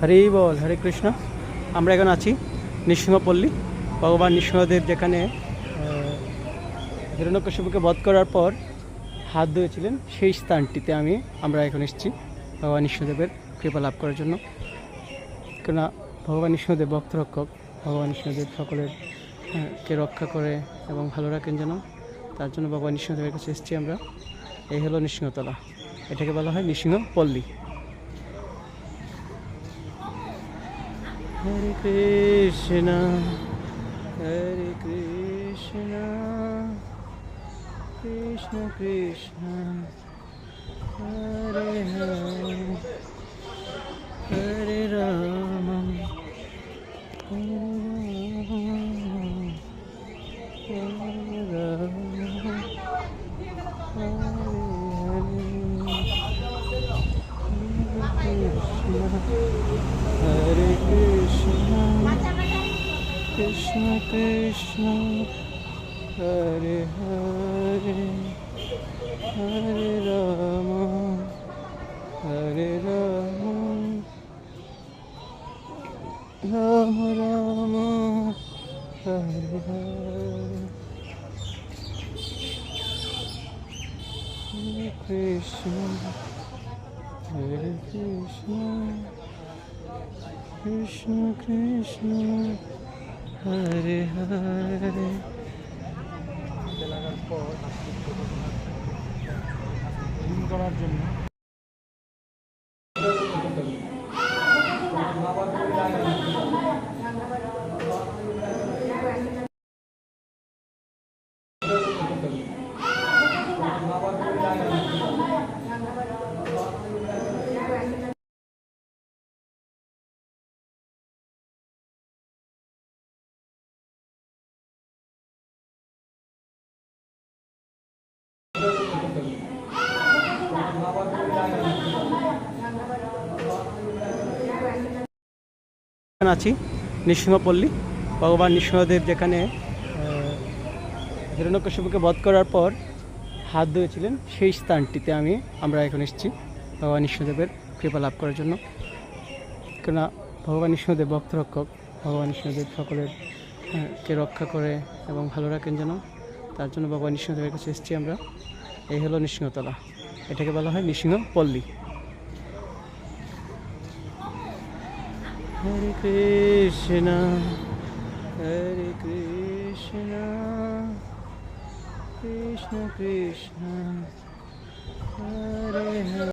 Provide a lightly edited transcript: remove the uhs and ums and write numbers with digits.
হরে বল, হরে কৃষ্ণ। আমরা এখন আছি নৃসিংহপল্লী। ভগবান নৃসিংহদেব যেখানে হিরণ্যকশিপুকে বধ করার পর হাত ধুয়েছিলেন, সেই স্থানটিতে আমরা এখন এসেছি ভগবান নৃসিংহদেবের কৃপা লাভ করার জন্য। কেননা ভগবান নৃসিংহদেব ভক্তরক্ষক, ভগবান নৃসিংহদেব সকলের কে রক্ষা করে এবং ভালো রাখেন যেন, তার জন্য ভগবান নৃসিংহদেবের কাছে এসেছি আমরা। এই হলো নৃসিংহতলা, এটাকে বলা হয় নৃসিংহপল্লী। হরে কৃষ্ণ হরে কৃষ্ণ কৃষ্ণ কৃষ্ণ হরে হরে হরে রাম হরে রাম হরে কৃষ্ণ কৃষ্ণ কৃষ্ণ হরে হরে হরে রাম হরে রাম রাম রাম হরে হরে কৃষ্ণ হরে কৃষ্ণ কৃষ্ণ কৃষ্ণ হরে হরে। করার জন্য আছি নৃসিংহপল্লী। ভগবান নৃসিংহদেব যেখানে হিরণ্যকশিপুকে বধ করার পর হাত ধুয়েছিলেন, সেই স্থানটিতে আমরা এখন এসেছি ভগবান নৃসিংহদেবের কৃপা লাভ করার জন্য। কেননা ভগবান নৃসিংহদেব ভক্তরক্ষক, ভগবান নৃসিংহদেব সকলের কে রক্ষা করে এবং ভালো রাখেন যেন, তার জন্য ভগবান নৃসিংহদেবের কাছে এসেছি আমরা। এই হলো নৃসিংহতলা, এটাকে বলা হয় নৃসিংহপল্লী। হরে কৃষ্ণ হরে কৃষ্ণ কৃষ্ণ কৃষ্ণ হরে হরে।